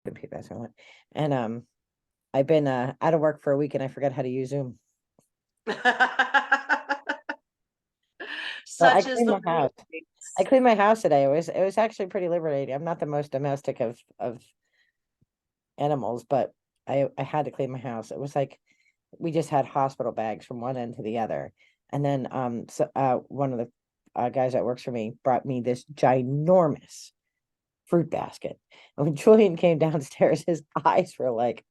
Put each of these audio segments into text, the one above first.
computer. That's what I want. And I've been out of work for a week and I forgot how to use Zoom. So I Such is cleaned the my house. I cleaned my house today. It was actually pretty liberating. I'm not the most domestic of animals, but I had to clean my house. It was like we just had hospital bags from one end to the other. And then one of the guys that works for me brought me this ginormous fruit basket. And when Julian came downstairs, his eyes were like,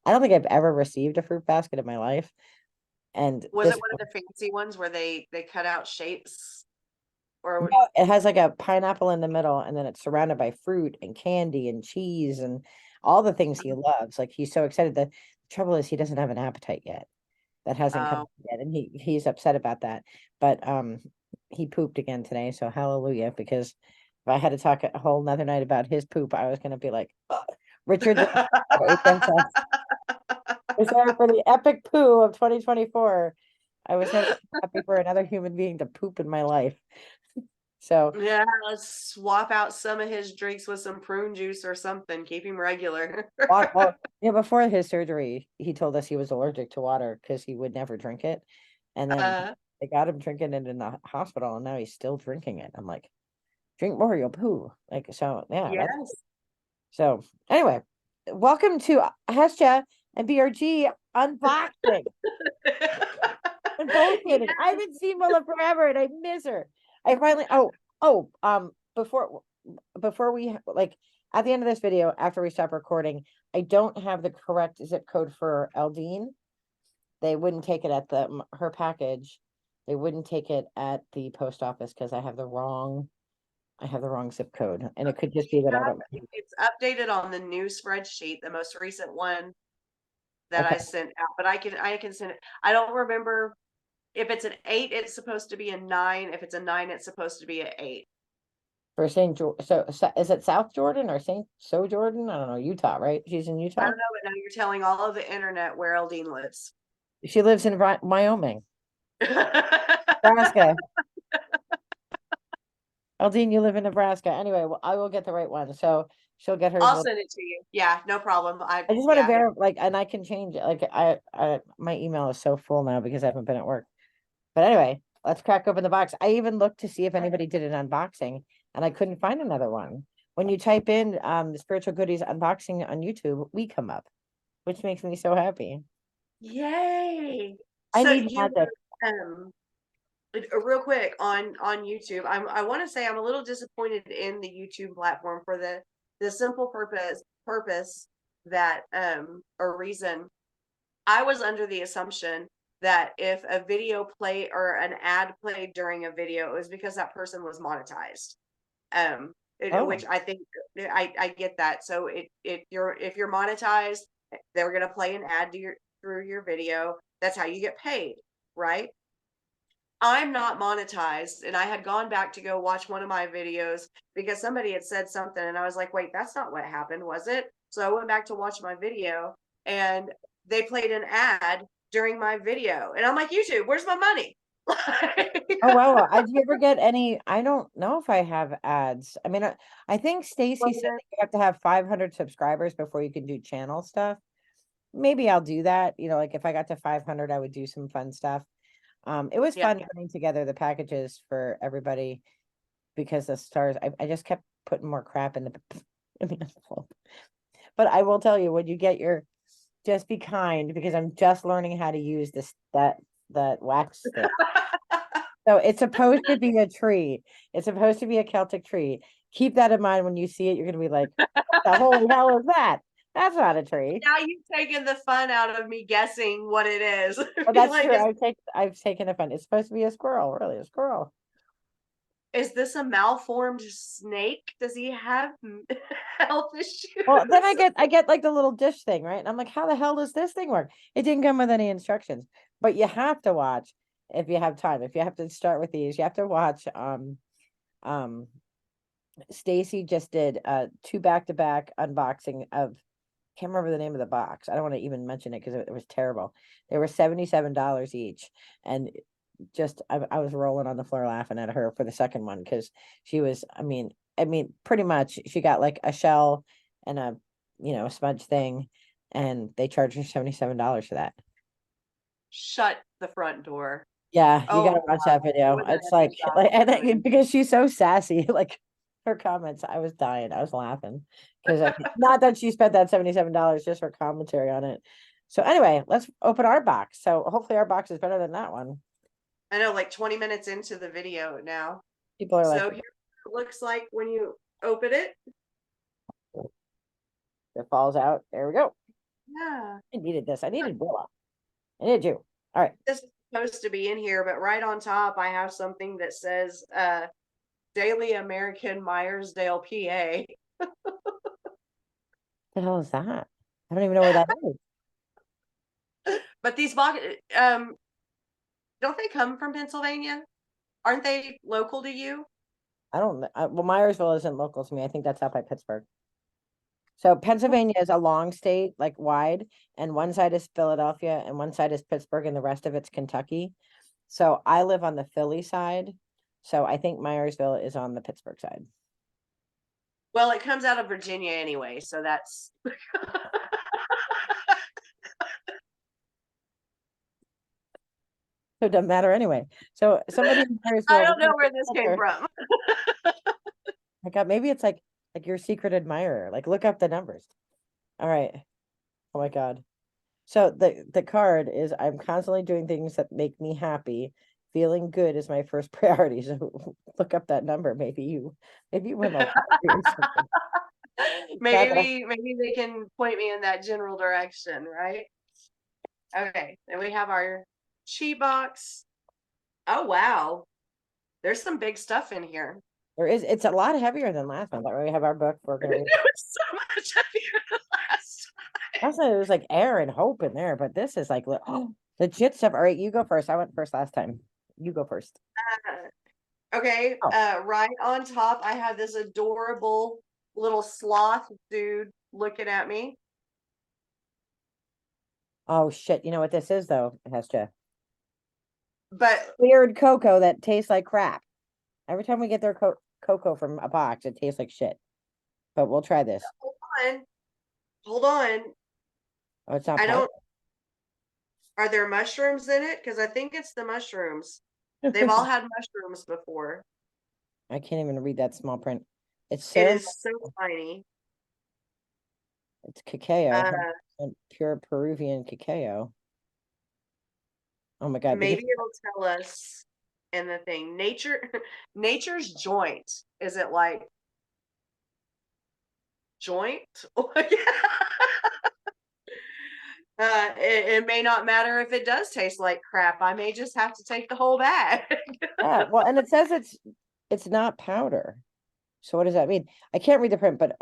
I don't think I've ever received a fruit basket in my life. And Was it this one of the fancy ones where they cut out shapes? Or no, it has like a pineapple in the middle, and then it's surrounded by fruit and candy and cheese and all the things he loves. Like he's so excited. The trouble is he doesn't have an appetite yet. That hasn't come yet, and he's upset about that. But he pooped again today, so hallelujah, because if I had to talk a whole nother night about his poop, I was gonna be like, "Ugh." Richard the HSS was there for the epic poo of 2024. I was never happy for another human being to poop in my life. So yeah, let's swap out some of his drinks with some prune juice or something. Keep him regular. well, yeah, before his surgery, he told us he was allergic to water because he would never drink it. And then they got him drinking it in the hospital, and now he's still drinking it. I'm like, drink more, you'll poo. Like, so yeah, Yes. so anyway, welcome to Hestia and BRG unboxing. And bullshitting. I haven't seen Willa forever and I miss her. I finally before we like at the end of this video, after we stop recording, I don't have the correct zip code for Eldine. They wouldn't take it at her package. They wouldn't take it at the post office because I have the wrong zip code. And it could just be that I don't. It's updated on the new spreadsheet, the most recent one that Okay. I sent out, but I can send it. I don't remember if it's an 8, it's supposed to be a 9. If it's a 9, it's supposed to be an 8. For St. George, so is it South Jordan or St. So Jordan? I don't know, Utah, right? She's in I Utah. don't know, but now you're telling all of the internet where Eldine lives. She lives in Wyoming, Nebraska. Eldine, you live in Nebraska. Anyway, well, I will get the right one. So she'll get hers. I'll send it to you. Yeah, no problem. I just want to verify, like, and I can change it. Like, my email is so full now because I haven't been at work. But anyway, let's crack open the box. I even looked to see if anybody did an unboxing, and I couldn't find another one. When you type in the Spiritual Goodies unboxing on YouTube, we come up, which makes me so happy. Yay! I So need magic. Real quick on YouTube, I want to say I'm a little disappointed in the YouTube platform for the simple purpose that or reason I was under the assumption that if a video play or an ad played during a video, it was because that person was monetized. Which I think I get that. So if you're monetized, they're gonna play an ad through your video. That's how you get paid, right? I'm not monetized, and I had gone back to go watch one of my videos because somebody had said something, and I was like, wait, that's not what happened, was it? So I went back to watch my video, and they played an ad during my video, and I'm like, YouTube, where's my money? Oh wow, did you ever get any? I don't know if I have ads. I mean, I think Stacy said that you have to have 500 subscribers before you can do channel stuff. Maybe I'll do that. You know, like if I got to 500, I would do some fun stuff. It was fun putting together the packages for everybody because the stars, I just kept putting more crap in the envelope. But I will tell you, when you get your, just be kind because I'm just learning how to use that wax stick. So it's supposed to be a tree. It's supposed to be a Celtic tree. Keep that in mind when you see it. You're gonna be like, what the holy hell is that? That's not a tree. Now you've taken the fun out of me guessing what it is. But that's like, true. I've taken a fun. It's supposed to be a squirrel, really, a squirrel. Is this a malformed snake? Does he have health issues? Well, then I get like the little dish thing, right? And I'm like, how the hell does this thing work? It didn't come with any instructions, but you have to watch if you have time. If you have to start with these, you have to watch. Stacy just did 2 back-to-back unboxing of, can't remember the name of the box. I don't want to even mention it because it was terrible. They were $77 each, and just I was rolling on the floor laughing at her for the second one because she was, I mean, pretty much she got like a shell and a smudge thing, and they charge you $77 for that. Shut the front door. Yeah, you Oh gotta my watch God. that video. What an It's epic like, job like, you're and doing. because she's so sassy, like her comments, I was dying. I was laughing because not that she spent that $77, just for commentary on it. So anyway, let's open our box. So hopefully our box is better than that one. I know, like 20 minutes into the video now. People are like, So here it looks like when you open it. it falls out. There we go. Yeah. I needed this. I needed Willa. I needed you. All right. This is supposed to be in here, but right on top I have something that says Daily American Myersdale, PA. The hell is that? I don't even know where that is. But these box don't they come from Pennsylvania? Aren't they local to you? I don't know. Well, Myersville isn't local to me. I think that's out by Pittsburgh. So Pennsylvania is a long state, like wide, and one side is Philadelphia and one side is Pittsburgh and the rest of it's Kentucky. So I live on the Philly side. So I think Myersville is on the Pittsburgh side. Well, it comes out of Virginia anyway, so that's So it doesn't matter anyway. So somebody in Myersville, I don't know where this came from. I got maybe it's like your secret admirer. Like look up the numbers. All right. Oh my God. So the card is I'm constantly doing things that make me happy. Feeling good is my first priority. So look up that number. Maybe you win the lottery or something. Maybe they can point me in that general direction, right? Okay, then we have our cheat box. Oh wow, there's some big stuff in here. It's a lot heavier than last one, but we have our book. We're gonna read. It was so much heavier than last time. Last time it was like air and hope in there, but this is like legit stuff. All right, you go first. I went first last time. You go first. Okay, right on top, I have this adorable little sloth dude looking at me. Oh shit! You know what this is though, Hestia? But Weird cocoa that tastes like crap. Every time we get their cocoa from a box, it tastes like shit. But we'll try this. hold on. Oh, it's not I powder? don't. Are there mushrooms in it? Because I think it's the mushrooms. They've all had mushrooms before. I can't even read that small print. It's It is so tiny. It's cacao, and pure Peruvian cacao. Oh my God. Maybe it'll tell us in the thing. Nature's joint. Is it like joint? It may not matter if it does taste like crap. I may just have to take the whole bag. Yeah, well, and it says it's not powder. So what does that mean? I can't read the print, but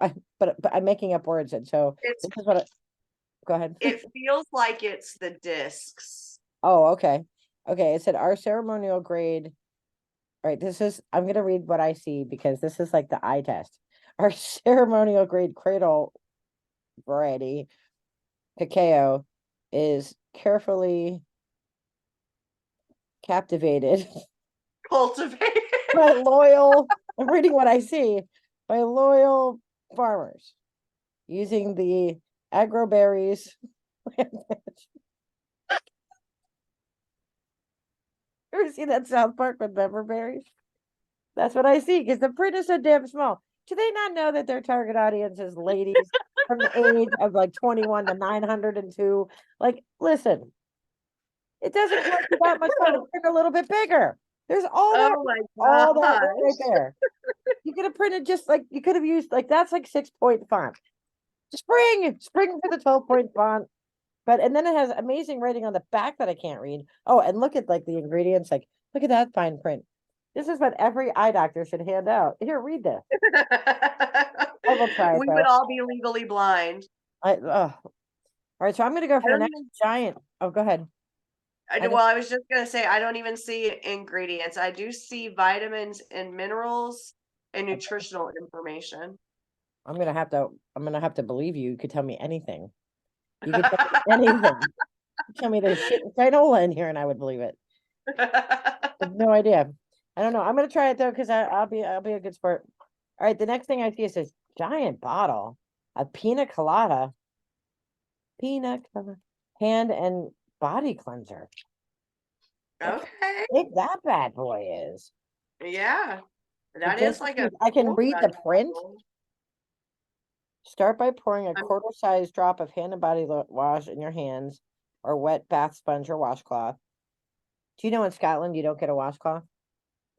I'm making up words, and so It's this is what. Go ahead. it feels like it's the discs. Oh, okay. Okay, it said our ceremonial grade. All right, I'm gonna read what I see because this is like the eye test. Our ceremonial grade cradle variety cacao is carefully captivated Cultivated. by loyal, I'm reading what I see, by loyal farmers using the agroberries. Ever see that South Park with Beverberries? That's what I see because the print is so damn small. Do they not know that their target audience is ladies from the age of like 21 to 902? Like, listen, it doesn't cost you that much more to print a little bit bigger. There's all that, Oh my all that gosh. right there. You could have printed just like you could have used like that's like 6-point font. Spring for the 12-point font. But and then it has amazing writing on the back that I can't read. Oh, and look at like the ingredients, like look at that fine print. This is what every eye doctor should hand out. Here, read this. I will try it We though. would all be legally blind. All right, so I'm gonna go for the next giant. Oh, go ahead. I was just gonna say I don't even see ingredients. I do see vitamins and minerals and nutritional information. I'm gonna have to believe you. You could tell me anything. You could tell me anything. Tell me there's shit granola in here, and I would believe it. I have no idea. I don't know. I'm gonna try it though, because I'll be a good sport. All right, the next thing I see is this giant bottle. A pina colada. Hand and body cleanser. Look Okay. how big that bad boy is. Yeah. That is This like a I can cool read the size print. bottle. Start by pouring a I'm- quarter-sized drop of hand and body wash in your hands or wet bath sponge or washcloth. Do you know in Scotland you don't get a washcloth?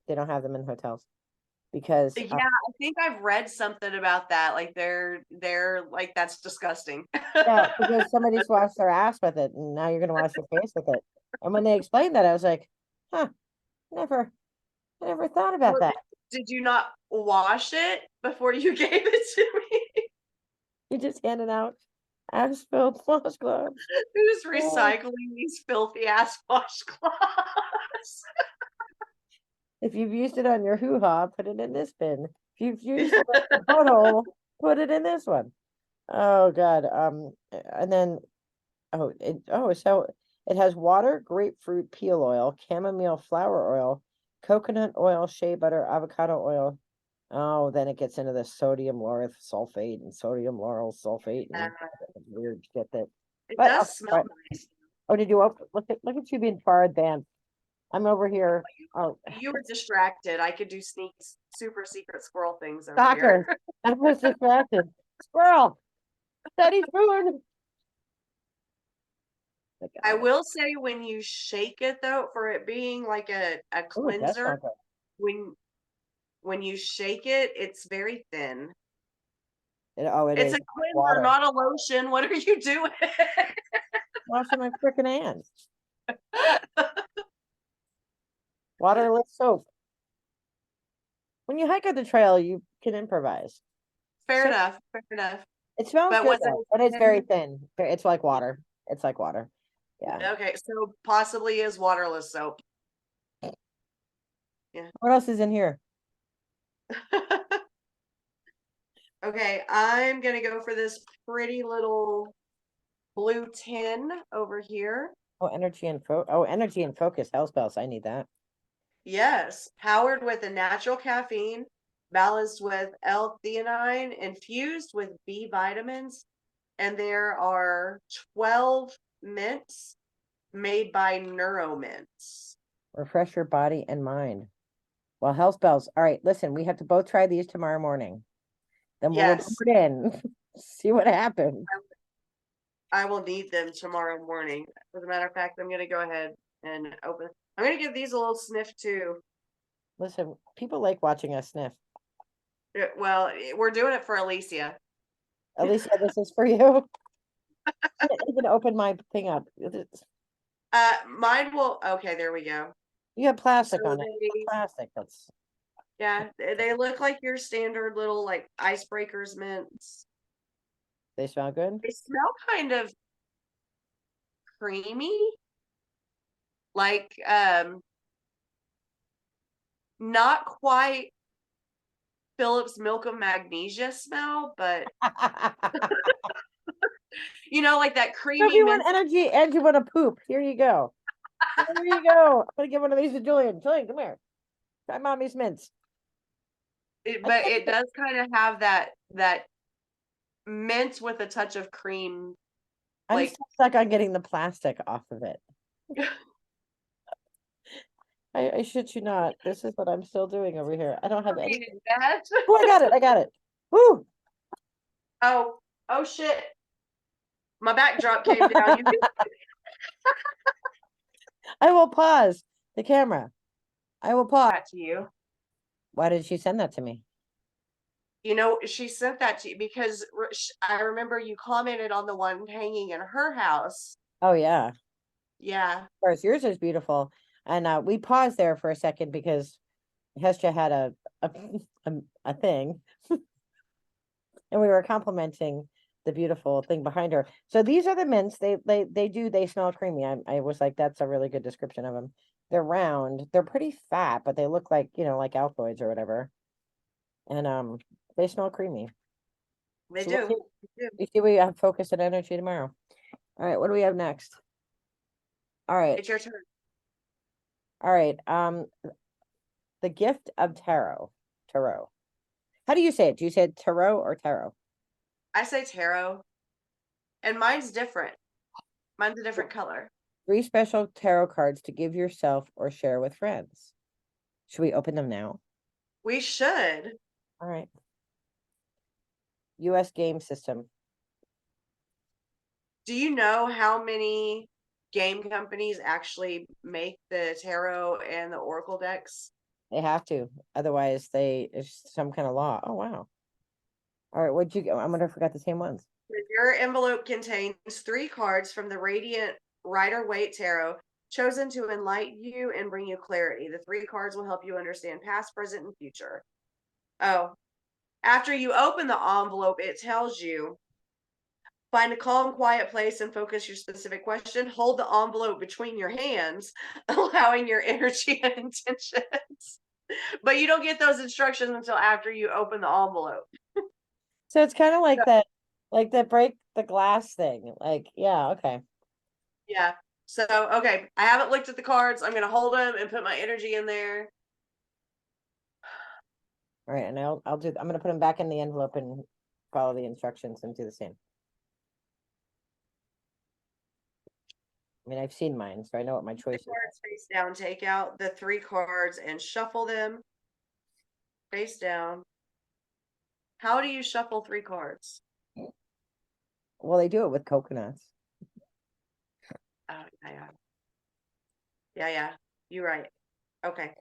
They don't have them in hotels because Yeah, I think I've read something about that. Like they're like that's disgusting. yeah, because somebody's washed their ass with it, and now you're gonna wash your face with it. And when they explained that, I was like, huh, never, I never thought about that. Did you not wash it before you gave it to me? You just handing out ass-filled washcloths. Who's Oh. recycling these filthy ass washcloths? If you've used it on your hoo-ha, put it in this bin. If you've used it on your butthole, put it in this one. Oh God. And then so it has water, grapefruit peel oil, chamomile flower oil, coconut oil, shea butter, avocado oil. Oh, then it gets into the sodium lauryl sulfate and sodium lauryl sulfate and weird shit that. It But does smell nice. oh, did you look at you being far advanced? I'm over here. Oh, You were distracted. I could do super secret squirrel things over soccer. here. I was distracted. Squirrel. Steady spoon. I will say when you shake it though, for it being like a Oh, it does smell cleanser, good. when when you shake it, it's very thin. It It's is a cleanser, water. not a lotion. What are you doing? Washing my freaking hands. Waterless soap. When you hike on the trail, you can improvise. Fair So enough. Fair enough. it smells But good was though, but it's very it thin. It's like water. It's like water. Yeah. okay? So possibly is waterless soap. Yeah. What else is in here? Okay, I'm gonna go for this pretty little blue tin over here. Oh, energy and focus. Hell spells. I need that. Yes, powered with a natural caffeine, balanced with L-theanine, infused with B vitamins, and there are 12 mints made by Neuromints. Refresh your body and mind. Well, hell spells. All right, listen, we have to both try these tomorrow morning. Then we'll Yes, report in. See what happens. I will need them tomorrow morning. As a matter of fact, I'm going to go ahead and open. I'm going to give these a little sniff too. Listen, people like watching us sniff. Well, we're doing it for Alicia. Alicia, this is for you. I can't even open my thing up. Mine will. Okay, there we go. You have plastic So on it. Plastic. That's yeah, they look like your standard little like icebreakers mints. they smell good. They smell kind of creamy, like not quite Philip's Milk of Magnesia smell, but you know, like that So if creamy you mint. want energy and you want to poop, here you go. There you go. I'm gonna give one of these to Julian. Julian, come here. Try mommy's mints. But it does kind of have that mint with a touch of cream. I'm Like still stuck on getting the plastic off of it. I shit you not. This is what I'm still doing over here. I don't have any. that. Oh, I got it. I got it. Woo! Oh shit! My backdrop came down. I will pause the camera. I will pause. That to you. Why did she send that to me? You know, she sent that to you because I remember you commented on the one hanging in her house. Oh yeah. Yeah. Of course, yours is beautiful. And we paused there for a second because Hestia had a a thing, and we were complimenting the beautiful thing behind her. So these are the mints. They smell creamy. I was like, that's a really good description of them. They're round. They're pretty fat, but they look like, like alkaloids or whatever. And they smell creamy. They So do. we see we have focus and energy tomorrow. All right, what do we have next? All right. It's your turn. All right. The gift of tarot. Tarot. How do you say it? Do you say it tarot or tarot? I say tarot. And mine's different. Mine's a different color. 3 special tarot cards to give yourself or share with friends. Should we open them now? We should. All right. US game system. Do you know how many game companies actually make the tarot and the oracle decks? They have to. Otherwise, it's some kind of law. Oh, wow. All right. What'd you get? I'm going to forget the same ones. Your envelope contains 3 cards from the Radiant Rider-Waite Tarot, chosen to enlighten you and bring you clarity. The 3 cards will help you understand past, present, and future. Oh, after you open the envelope, it tells you, find a calm, quiet place and focus your specific question. Hold the envelope between your hands, allowing your energy and intentions. But you don't get those instructions until after you open the envelope. So it's kind of like that break the glass thing. Like, yeah, okay. Yeah. So, okay, I haven't looked at the cards. I'm going to hold them and put my energy in there. All right, and I'm going to put them back in the envelope and follow the instructions and do the same. I mean, I've seen mine, so I know what my choice is. Cards face down, take out the 3 cards and shuffle them face down. How do you shuffle 3 cards? Well, they do it with coconuts. Oh, yeah. Yeah, you're right. Okay.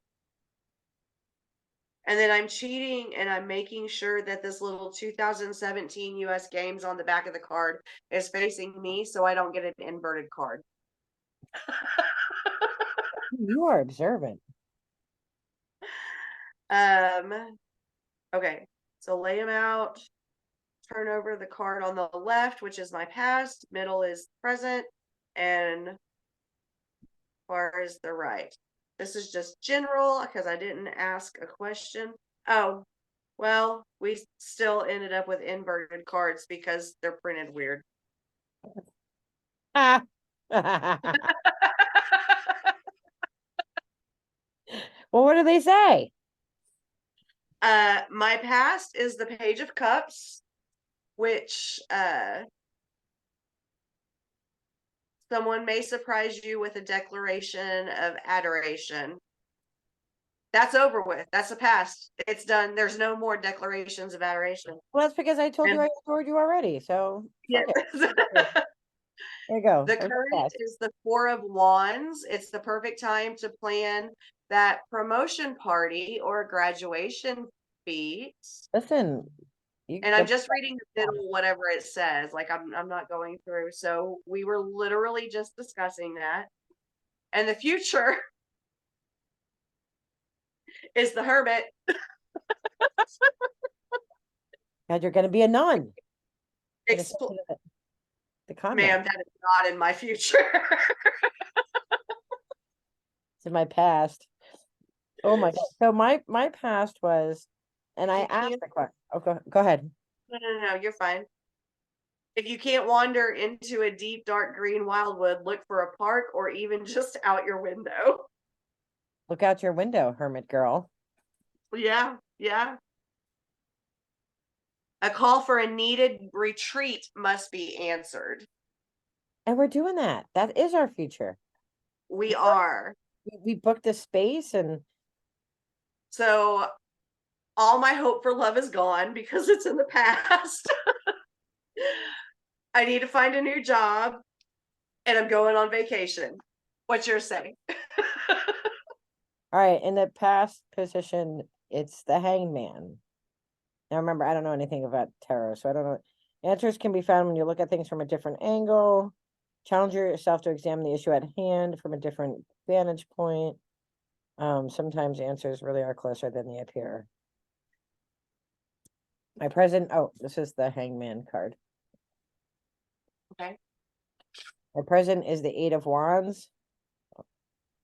And then I'm cheating and I'm making sure that this little 2017 US Games on the back of the card is facing me so I don't get an inverted card. You are observant. Okay. So lay them out. Turn over the card on the left, which is my past, middle is present, and far is the right. This is just general because I didn't ask a question. Oh, well, we still ended up with inverted cards because they're printed weird. Ah. Well, what do they say? My past is the Page of Cups, which someone may surprise you with a declaration of adoration. That's over with. That's the past. It's done. There's no more declarations of adoration. Well, that's because I told you I adored you already. So Yeah. There you go. The current is the 4 of Wands. It's the perfect time to plan that promotion party or graduation feast. Listen, and I'm just reading the middle, whatever it says. Like I'm not going through. So we were literally just discussing that. And the future is the Hermit. God, you're going to be a nun. The comment. Ma'am, that is not in my future. It's in my past. Oh my God. So my past was, and I asked the question. Oh, go ahead. No, you're fine. If you can't wander into a deep, dark green wildwood, look for a park or even just out your window. Look out your window, hermit girl. Yeah. A call for a needed retreat must be answered. And we're doing that. That is our future. We are. We booked a space, and so all my hope for love is gone because it's in the past. I need to find a new job and I'm going on vacation. What's yours say? All right, in the past position, it's the hangman. Now remember, I don't know anything about tarot, so I don't know. Answers can be found when you look at things from a different angle. Challenge yourself to examine the issue at hand from a different vantage point. Sometimes answers really are closer than they appear. My present, this is the hangman card. Okay. My present is the 8 of Wands.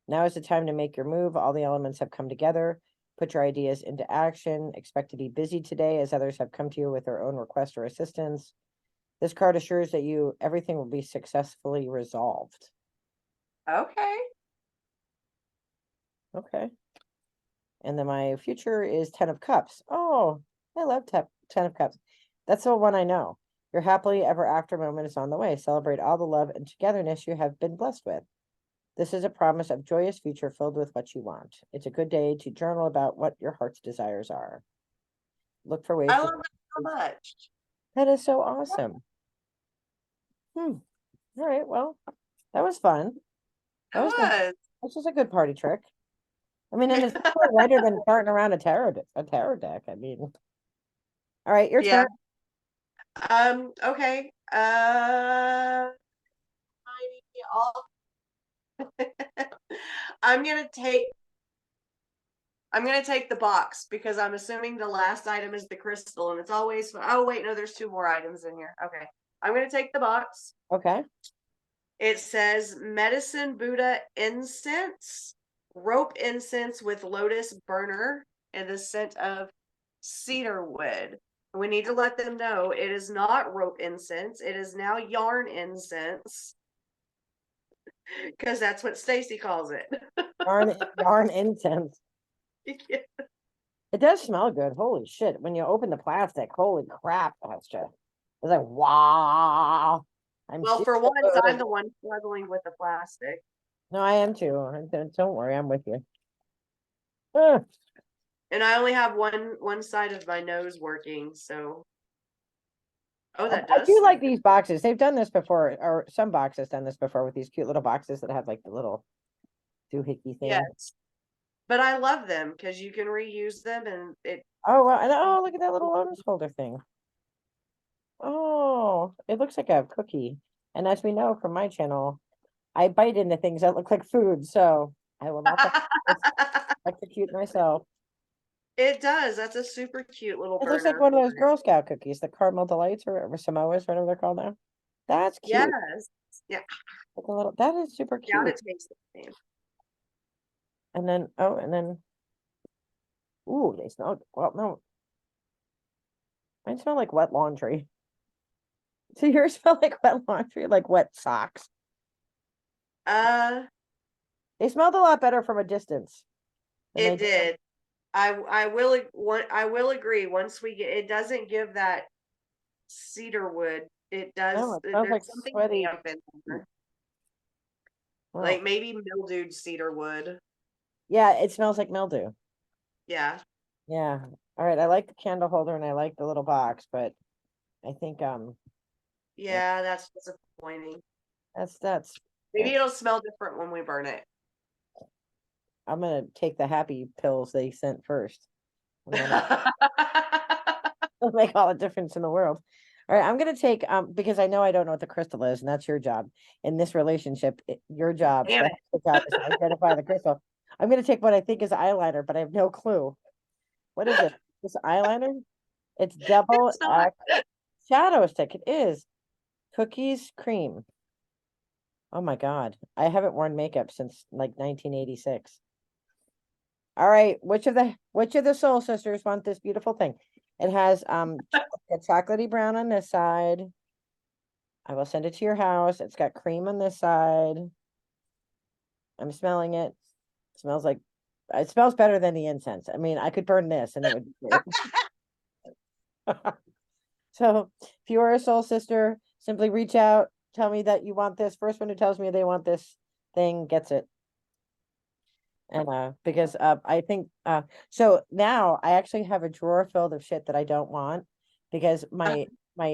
Now is the time to make your move. All the elements have come together. Put your ideas into action. Expect to be busy today as others have come to you with their own request or assistance. This card assures that everything will be successfully resolved. Okay. And then my future is 10 of Cups. Oh, I love 10 of Cups. That's the one I know. Your happily ever after moment is on the way. Celebrate all the love and togetherness you have been blessed with. This is a promise of joyous future filled with what you want. It's a good day to journal about what your heart's desires are. Look for ways I to. love that so much. That is so awesome. All right. Well, that was fun. It That was nice. was. This is a good party trick. I mean, and it's definitely lighter than starting around a tarot deck. I mean, all right, your Yeah. turn. Okay. I'll- I'm gonna take the box because I'm assuming the last item is the crystal, and it's always. Oh wait, no, there's 2 more items in here. Okay, I'm gonna take the box. Okay. It says medicine Buddha incense, rope incense with lotus burner, and the scent of cedar wood. We need to let them know it is not rope incense. It is now yarn incense because that's what Stacy calls it. Yarn incense. Yeah. It does smell good. Holy shit. When you open the plastic, holy crap, that's just it's like wow. I'm Well, serious. for once, I'm the one struggling with the plastic. No, I am too. Don't worry, I'm with you. Ugh. And I only have one side of my nose working, so oh, that I does do like smell these boxes. They've done this before, or some boxes done this before with these cute little boxes that have like the little doohickey thing. yes. But I love them because you can reuse them and it Oh, well, and oh, look at that little lotus holder thing. Oh, it looks like a cookie. And as we know from my channel, I bite into things that look like food, so I will not execute myself. it does. That's a super cute little It looks like burner one of for those it. Girl Scout cookies, the caramel delights or Samoas, whatever they're called now. That's cute. Yes. Yeah. Like a little, that is super Doubt cute. it tastes the same. And then, oh, and then, ooh, they smell, well, no, mine smell like wet laundry. So yours smell like wet laundry, like wet socks. Uh, They smelled a lot better from a distance than they it did. did. I will agree. Once we get, it doesn't give that cedar wood. It No, does. it smells like There's something sweaty. damp in there, Well, like maybe mildewed cedar wood. yeah, it smells like mildew. Yeah. Yeah. All right. I like the candle holder and I like the little box, but I think yeah, Yeah, that's disappointing. that's Maybe it'll smell different when we burn it. I'm gonna take the happy pills they sent first. And then it'll make all the difference in the world. All right, I'm gonna take because I know I don't know what the crystal is, and that's your job in this relationship. Your job, Damn the job is to identify the crystal. I'm gonna take what I think is eyeliner, but I have no clue. What is it? This eyeliner? It's double It's not. shadow stick. It is cookies cream. Oh my God. I haven't worn makeup since like 1986. All right. Which of the soul sisters want this beautiful thing? It has a chocolatey brown on this side. I will send it to your house. It's got cream on this side. I'm smelling it. It smells better than the incense. I mean, I could burn this and it would be great. So if you are a soul sister, simply reach out, tell me that you want this. First one who tells me they want this thing gets it. And because I think so now I actually have a drawer filled of shit that I don't want because my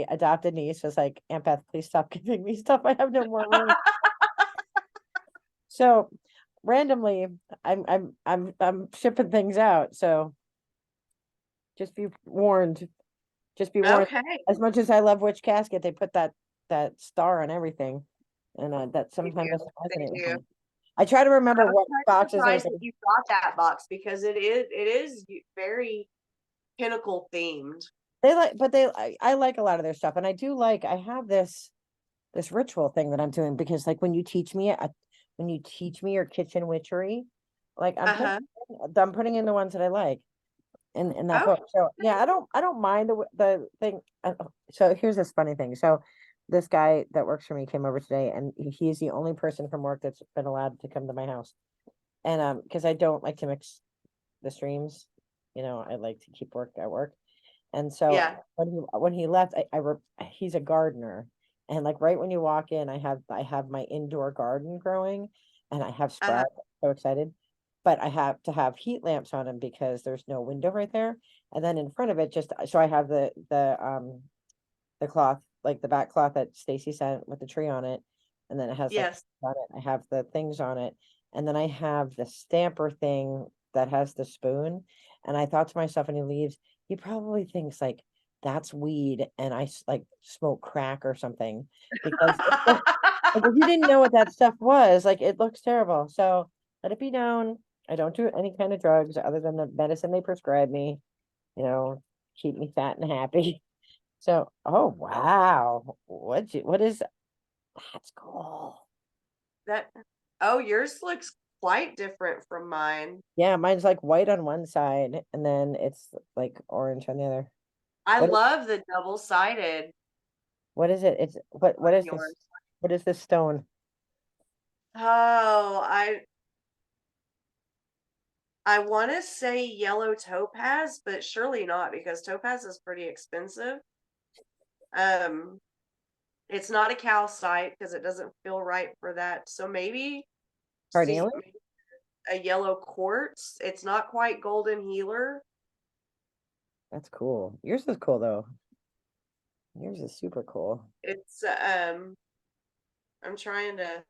adopted niece was like, Aunt Beth, please stop giving me stuff. I have no more room. So randomly I'm shipping things out. So just be warned. Just be warned. Okay. As much as I love Witch Casket, they put that star on everything. And that They sometimes do. doesn't They resonate with do. me. I try to remember I'm what kind of boxes surprised that you got that box because it is very pinnacle themed. they like, but I like a lot of their stuff. And I have this ritual thing that I'm doing because like when you teach me your kitchen witchery, like Uh-huh. I'm putting in the ones that I like in that Okay. book. So yeah, I don't mind the thing. So here's this funny thing. So this guy that works for me came over today, and he's the only person from work that's been allowed to come to my house. And because I don't like to mix the streams, I like to keep work at work. And so Yeah. when he left, he's a gardener, and like right when you walk in, I have my indoor garden growing, and I have Uh-huh. sprouts. So excited, but I have to have heat lamps on them because there's no window right there, and then in front of it, just so I have the cloth, like the back cloth that Stacy sent with the tree on it, and then it has like Yes. on it. I have the things on it, and then I have the stamper thing that has the spoon. And I thought to myself, when he leaves, he probably thinks like that's weed, and like smoke crack or something because like if you didn't know what that stuff was, like it looks terrible. So let it be known, I don't do any kind of drugs other than the medicine they prescribe me. Keep me fat and happy. So, oh wow, what is that's cool. That, oh, yours looks quite different from mine. Yeah, mine's like white on one side and then it's like orange on the other. I What love the double-sided what is it? It's what on is this? yours. What is this stone? Oh, I want to say yellow topaz, but surely not because topaz is pretty expensive. Um, it's not a calcite because it doesn't feel right for that. So maybe see Carnelian? maybe a yellow quartz. It's not quite golden healer. That's cool. Yours is cool though. Yours is super cool. It's I'm trying to,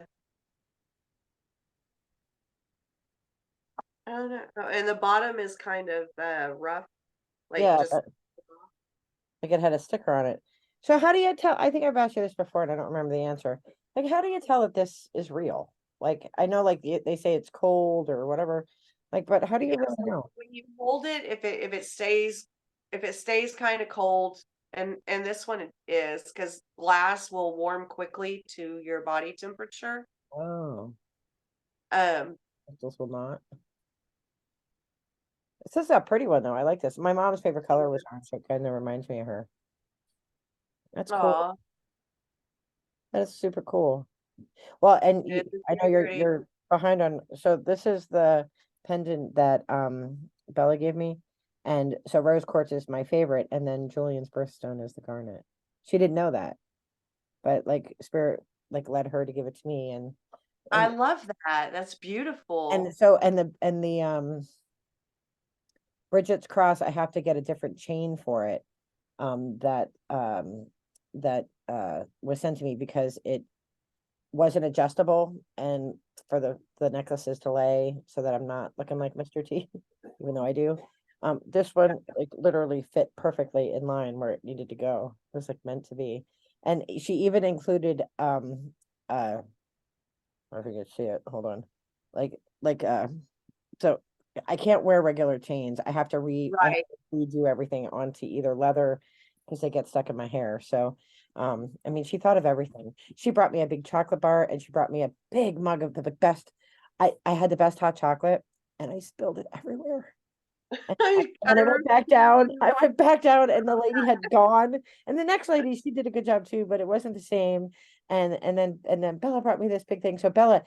I don't know. Oh, and the bottom is kind of rough, like Yeah, just like it had a sticker on it. So how do you tell? I think I've asked you this before and I don't remember the answer. Like, how do you tell that this is real? Like, I know like they say it's cold or whatever. Like, but how do yeah. you really So know? when you hold it, if it stays kind of cold, and this one is because glass will warm quickly to your body temperature. Oh, Um, this will not. This is a pretty one though. I like this. My mom's favorite color was orange, so it kind of reminds me of her. That's cool. aw, That's super cool. Well, and it is I know very pretty. you're behind on. So this is the pendant that Bella gave me, and so rose quartz is my favorite, and then Julian's birthstone is the garnet. She didn't know that, but like spirit like led her to give it to me, I and love that. That's beautiful. so and the Bridget's cross, I have to get a different chain for it. That was sent to me because it wasn't adjustable and for the necklaces to lay so that I'm not looking like Mr. T, even though I do. This one like literally fit perfectly in line where it needed to go. It was like meant to be. And she even included I don't know if you can see it. Hold on. Like so I can't wear regular chains. I have Right. to redo everything onto either leather because they get stuck in my hair. So I mean she thought of everything. She brought me a big chocolate bar and she brought me a big mug of the best. I had the best hot chocolate and I spilled it everywhere. I And I went back down. I went back down, and the lady had gone. And the next lady, she did a good job too, but it wasn't the same. And then Bella brought me this big thing. So Bella,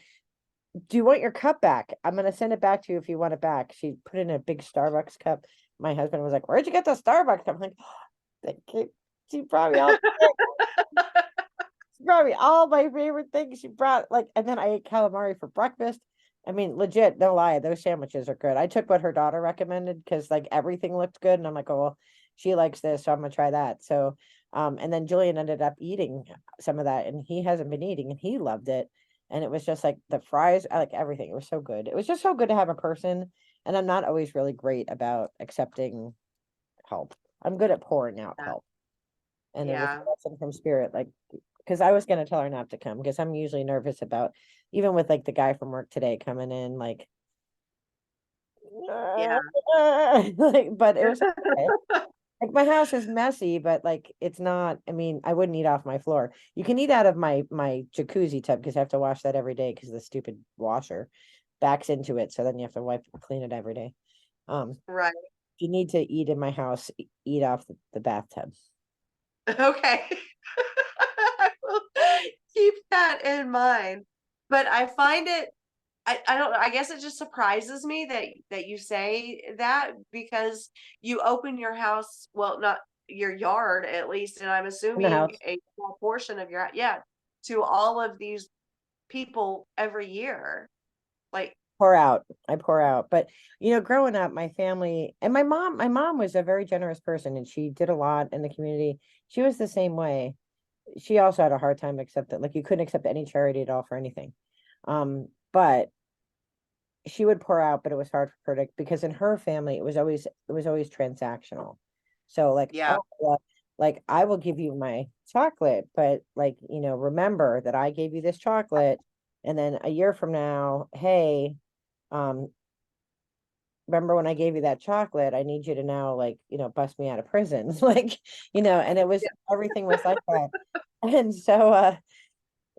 do you want your cup back? I'm gonna send it back to you if you want it back. She put it in a big Starbucks cup. My husband was like, "Where'd you get the Starbucks cup?" I'm like, "Thank you." She brought me all. She brought me all my favorite things. She brought like, and then I ate calamari for breakfast. I mean, legit, no lie, those sandwiches are good. I took what her daughter recommended because like everything looked good, and I'm like, oh well, she likes this, so I'm gonna try that. So, and then Julian ended up eating some of that, and he hasn't been eating, and he loved it. And it was just like the fries, I like everything. It was so good. It was just so good to have a person, and I'm not always really great about accepting help. I'm good at pouring out Yeah. help, and it was a Yeah. blessing from spirit, like because I was gonna tell her not to come because I'm usually nervous about even with like the guy from work today coming in like Yeah. like but it was okay. Like my house is messy, but like it's not, I mean, I wouldn't eat off my floor. You can eat out of my jacuzzi tub because I have to wash that every day because the stupid washer backs into it. So then you have to wipe clean it every day. Right. If you need to eat in my house, eat off the bathtub. Okay. I will keep that in mind. But I find it I don't know. I guess it just surprises me that you say that, because you open your house, well, not your yard at least, and I'm in the assuming house. a small portion of your, yeah, to all of these people every year. Like, Pour out. I pour out. But growing up, my family and my mom was a very generous person and she did a lot in the community. She was the same way. She also had a hard time accepting, like you couldn't accept any charity at all for anything. But she would pour out, but it was hard for her to, because in her family it was always transactional. So like, yeah, oh well, like I will give you my chocolate, but like, remember that I gave you this chocolate, and then a year from now, hey, um, remember when I gave you that chocolate? I need you to now, like, bust me out of prison. Like, and it was, yeah, everything was like that. And so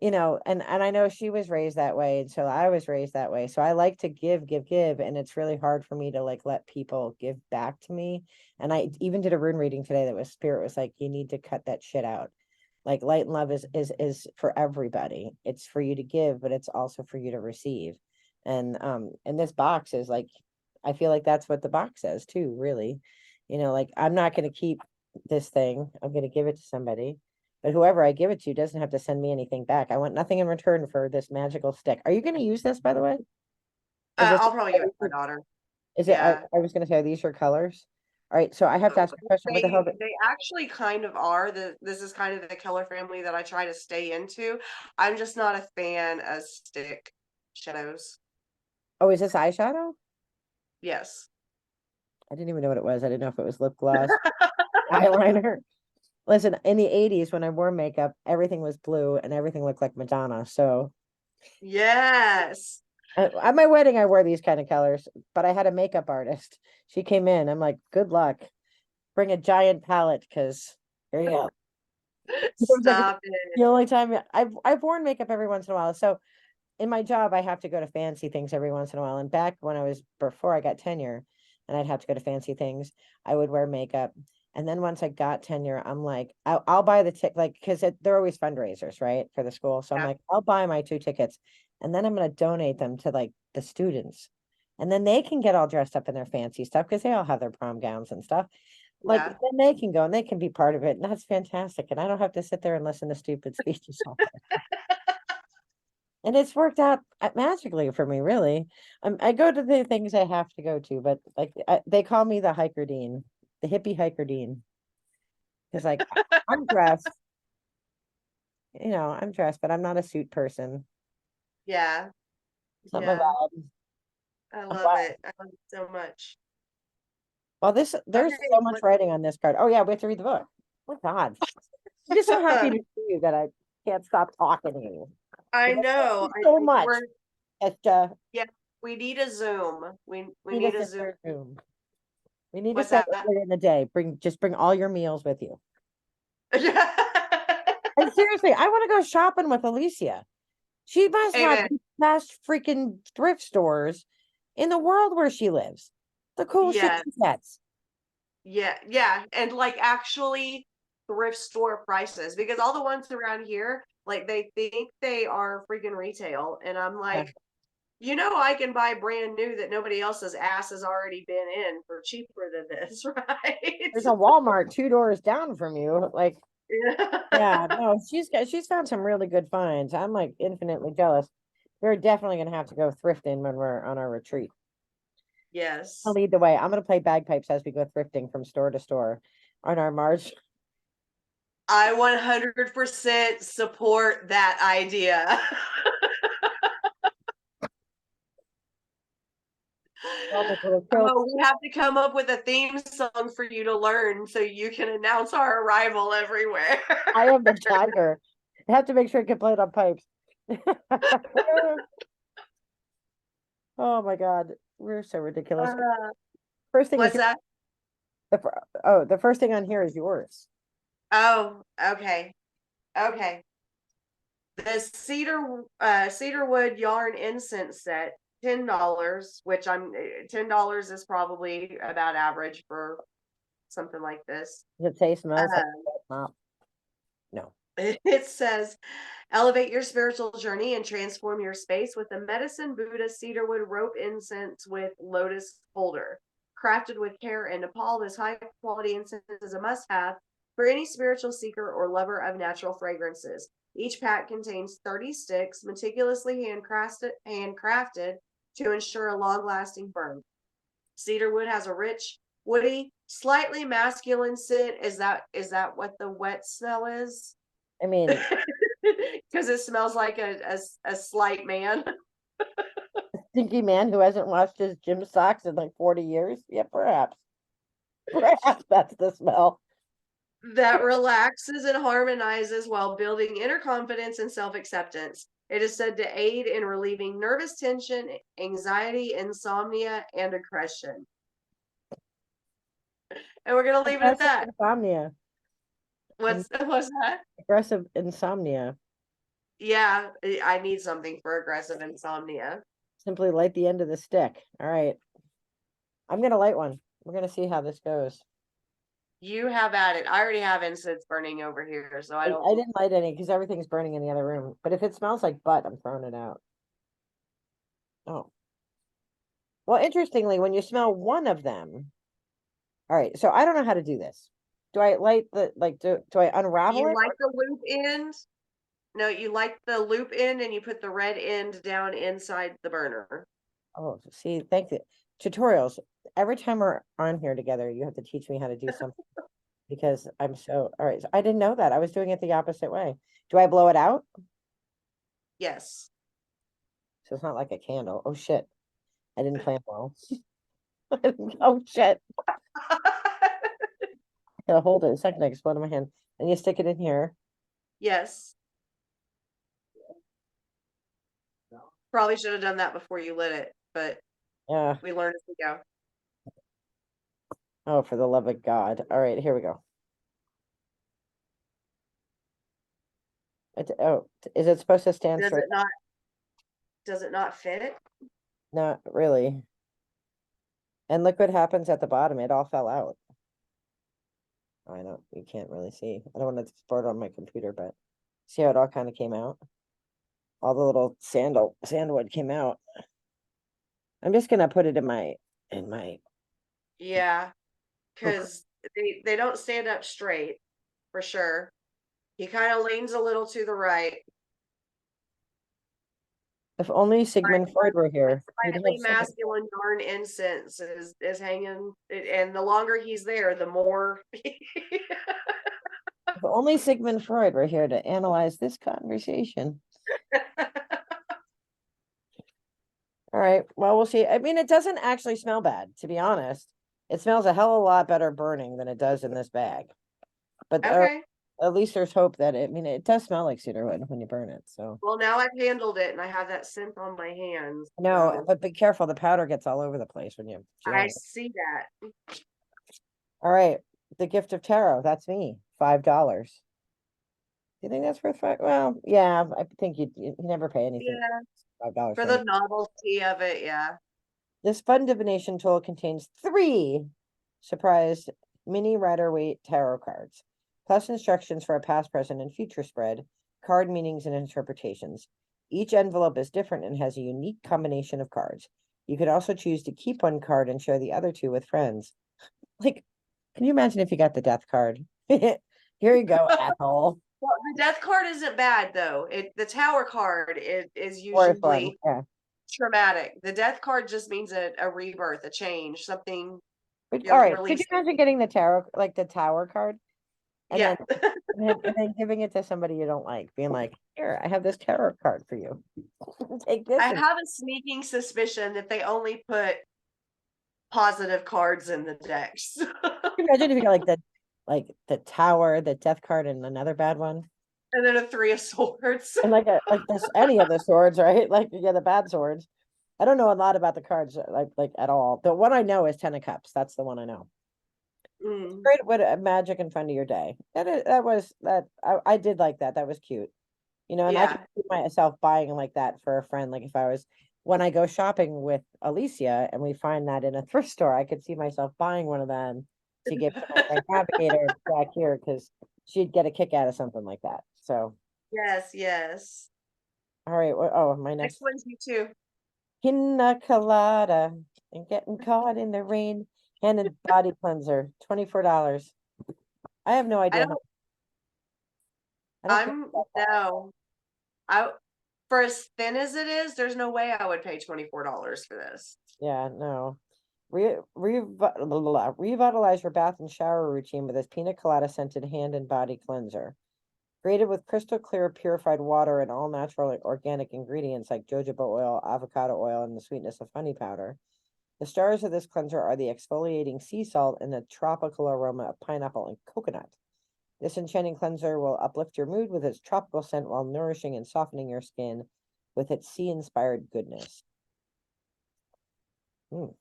and I know she was raised that way, and so I was raised that way. So I like to give, give, give, and it's really hard for me to like let people give back to me. And I even did a rune reading today that was spirit was like, you need to cut that shit out. Like light and love is for everybody. It's for you to give, but it's also for you to receive. And this box is like, I feel like that's what the box says too, really. Like I'm not going to keep this thing. I'm going to give it to somebody, but whoever I give it to doesn't have to send me anything back. I want nothing in return for this magical stick. Are you going to use this, by the way? Is this, I'll probably give it to my daughter. is it, Yeah. I was going to say, are these your colors? All right. So I have to ask a question. What the hell? They actually kind of are. This is kind of the color family that I try to stay into. I'm just not a fan of stick shadows. Oh, is this eyeshadow? Yes. I didn't even know what it was. I didn't know if it was lip gloss, eyeliner. Listen, in the 80s, when I wore makeup, everything was blue and everything looked like Madonna. So Yes. at my wedding, I wore these kind of colors, but I had a makeup artist. She came in. I'm like, good luck. Bring a giant palette because here you go. It was like Stop it. the only time I've worn makeup every once in a while. So in my job, I have to go to fancy things every once in a while. And back when I was before I got tenure and I'd have to go to fancy things, I would wear makeup. And then once I got tenure, I'm like, I'll buy the tick, like, because they're always fundraisers, right, for the school. So I'm Yeah. like, I'll buy my 2 tickets and then I'm going to donate them to like the students. And then they can get all dressed up in their fancy stuff because they all have their prom gowns and stuff. Like, Yeah. then they can go and they can be part of it. And that's fantastic. And I don't have to sit there and listen to stupid speeches all day. And it's worked out magically for me, really. I go to the things I have to go to, but like they call me the hiker dean, the hippie hiker dean, because like I'm dressed, I'm dressed, but I'm not a suit person. Yeah. It's not my Yeah. vibe. I Oh, love wow. it. I love it so much. Well, there's Okay. so much writing on this card. Oh yeah, we have to read the book. Oh God, I'm just so happy to see you that I can't stop talking to you. I 'Cause I love know. you so We're, much. It's yeah, we need a Zoom. We need a need a Zoom. sister Zoom. We need to What's start that? earlier in the day. Bring all your meals with you. And seriously, I want to go shopping with Alicia. She must have Amen. the best freaking thrift stores in the world where she lives. The cool shit Yeah. she gets. Yeah. Yeah. And like actually thrift store prices, because all the ones around here, like they think they are freaking retail. And I'm Yeah. like, I can buy brand new that nobody else's ass has already been in for cheaper than this, right? There's a Walmart 2 doors down from you. Like, Yeah. yeah, no, she's found some really good finds. I'm like infinitely jealous. We're definitely gonna have to go thrifting when we're on our retreat. I'll Yes. lead the way. I'm gonna play bagpipes as we go thrifting from store to store on our march. I 100% support that idea. I'll make little quilts. Oh, we have to come up with a theme song for you to learn so you can announce our arrival everywhere. I am the tiger. I have to make sure I can play it on pipes. Oh my God, we're so ridiculous. Uh, First thing is what's that? the first thing on here is yours. Oh, okay. Okay. The cedarwood yarn incense set, $10, which $10 is probably about average for something like this. Does it say smells like Uh, mop? No. It says, elevate your spiritual journey and transform your space with the Medicine Buddha cedarwood rope incense with lotus holder. Crafted with care in Nepal, this high quality incense is a must have for any spiritual seeker or lover of natural fragrances. Each pack contains 30 sticks, meticulously handcrafted to ensure a long lasting burn. Cedarwood has a rich, woody, slightly masculine scent. Is that what the wet smell is? I mean, Because it smells like a slight man. stinky man who hasn't washed his gym socks in like 40 years. Yeah, perhaps. Perhaps that's the smell. That relaxes and harmonizes while building inner confidence and self acceptance. It is said to aid in relieving nervous tension, anxiety, insomnia, and aggression. And we're going to leave it at Aggressive that. insomnia. What's that? Aggressive insomnia. Yeah, I need something for aggressive insomnia. Simply light the end of the stick. All right. I'm going to light one. We're going to see how this goes. You have at it. I already have incense burning over here, so I don't. I didn't light any because everything's burning in the other room. But if it smells like butt, I'm throwing it out. Oh. Well, interestingly, when you smell one of them. All right. So I don't know how to do this. Do I light the, like, do I unravel You it? like the loop end? No, you like the loop end and you put the red end down inside the burner. Oh, see, thank you. Tutorials. Every time we're on here together, you have to teach me how to do something because I'm so, all right. So I didn't know that. I was doing it the opposite way. Do I blow it out? Yes. So it's not like a candle. Oh shit. I didn't plan well. Oh shit. Gotta hold it a second. I explode in my hand. And you stick it in here. Yes. Probably should have done that before you lit it, but Yeah. we learn as we go. Oh, for the love of God. All right, here we go. Oh, is it supposed to stand Does straight? does it not fit? Not really. And look what happens at the bottom. It all fell out. I know you can't really see. I don't want to sport on my computer, but see how it all kind of came out? All the little sandwood came out. I'm just gonna put it in my Yeah, because they don't stand up straight for sure. He kind of leans a little to the right. if only Sigmund Freud were here. He'd have Slightly so much- masculine darn incense is hanging, and the longer he's there, the more. if only Sigmund Freud were here to analyze this conversation. All right. Well, we'll see. I mean, it doesn't actually smell bad, to be honest. It smells a hell of a lot better burning than it does in this bag. But Okay. at least there's hope that it, I mean, it does smell like cedarwood when you burn it. So Well, now I've handled it and I have that scent on my hands. no, so but be careful. The powder gets all over the place when you jam I it. see that. All right. The gift of tarot. That's me. $5. Do you think that's worth five? Well, yeah, I think you never pay anything. Yeah, $5 for the novelty of it, yeah. This fun divination tool contains 3 surprise mini Rider-Waite tarot cards, plus instructions for a past, present, and future spread, card meanings and interpretations. Each envelope is different and has a unique combination of cards. You could also choose to keep one card and share the other 2 with friends. Like, can you imagine if you got the death card? Here you go, asshole. Well, the death card isn't bad though. The tower card is Or fun, usually yeah. traumatic. The death card just means a rebirth, a change, something. But, You're all right, could you releasing. imagine getting the tarot, like the tower card? And Yeah. and then giving it to somebody you don't like, being like, here, I have this tarot card for you. Take this. I have a sneaking suspicion that they only put positive cards in the decks. Imagine if you got like the tower, the death card, and another bad one. And then a 3 of swords. And like this any of the swords, right? Like, yeah, the bad swords. I don't know a lot about the cards like at all. The one I know is 10 of Cups. That's the one I know. Mm. Great way to magic in front of your day. I did like that. That was cute. You know, and I Yeah. could see myself buying like that for a friend. Like if I was when I go shopping with Alicia and we find that in a thrift store, I could see myself buying one of them to give to my friend Navigator back here because she'd get a kick out of something like that. So, Yes. all right. Oh, my Next next one's you too. pina colada and getting caught in the rain and a body cleanser, $24. I have no I idea. don't, I don't care about that. no, I, for as thin as it is, there's no way I would pay $24 for this. Yeah, no. Revitalize your bath and shower routine with this pina colada scented hand and body cleanser. Created with crystal clear purified water and all natural organic ingredients like jojoba oil, avocado oil, and the sweetness of honey powder. The stars of this cleanser are the exfoliating sea salt and the tropical aroma of pineapple and coconut. This enchanting cleanser will uplift your mood with its tropical scent while nourishing and softening your skin with its sea-inspired goodness. Mm, wow.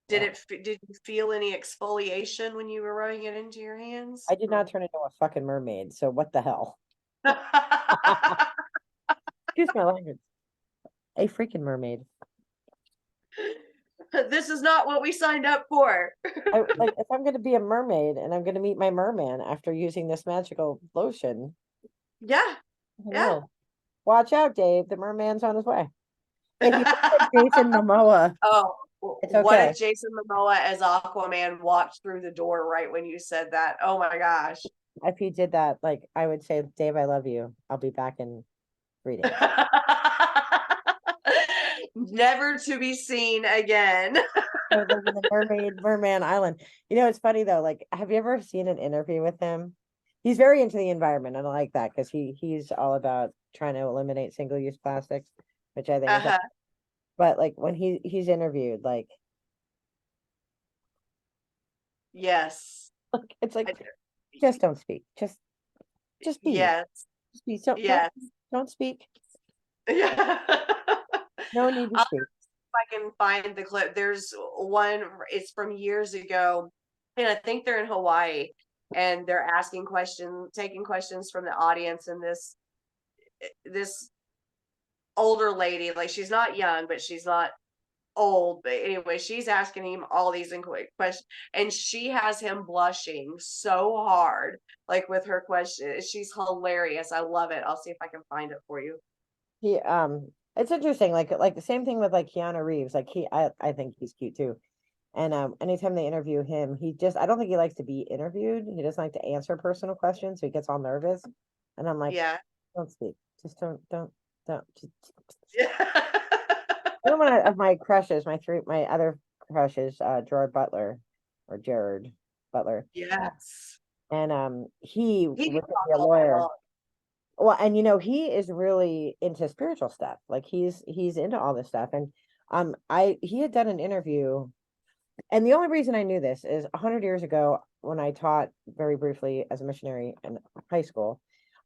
Did you feel any exfoliation when you were rubbing it into your hands? I did not turn into a fucking mermaid, so what the hell? Excuse my language. A freaking mermaid. This is not what we signed up for. Like if I'm gonna be a mermaid and I'm gonna meet my merman after using this magical lotion, Yeah. no. Watch out, Dave. The merman's on his way. If you look at Jason Momoa, Oh, it's what okay. if Jason Momoa as Aquaman walked through the door right when you said that? Oh my gosh. If he did that, like I would say, Dave, I love you. I'll be back in 3 days. Never to be seen again. So the Merman Island. You know, it's funny though. Like, have you ever seen an interview with him? He's very into the environment, and I like that because he's all about trying to eliminate single-use plastics, which I think is. Uh-huh. But like when he's interviewed, like Yes. it's like I- just don't speak, just be, Yes. just be. So Yes. don't speak. Yeah. No need to I'll speak. see if I can find the clip. There's one, it's from years ago, and I think they're in Hawaii, and they're asking questions, taking questions from the audience, and this older lady, like she's not young, but she's not old. But anyway, she's asking him all these questions, and she has him blushing so hard, like with her question. She's hilarious. I love it. I'll see if I can find it for you. It's interesting. Like the same thing with like Keanu Reeves. Like I think he's cute too. And anytime they interview him, I don't think he likes to be interviewed. He doesn't like to answer personal questions, so he gets all nervous. And I'm like, Yeah. don't speak. Just don't. Yeah. One of my crushes, my other crushes, Gerard Butler or Gerard Butler. Yes. And he He can was gonna talk be a all day lawyer. long. Well, and he is really into spiritual stuff. Like he's into all this stuff. And he had done an interview, and the only reason I knew this is 100 years ago when I taught very briefly as a missionary in high school,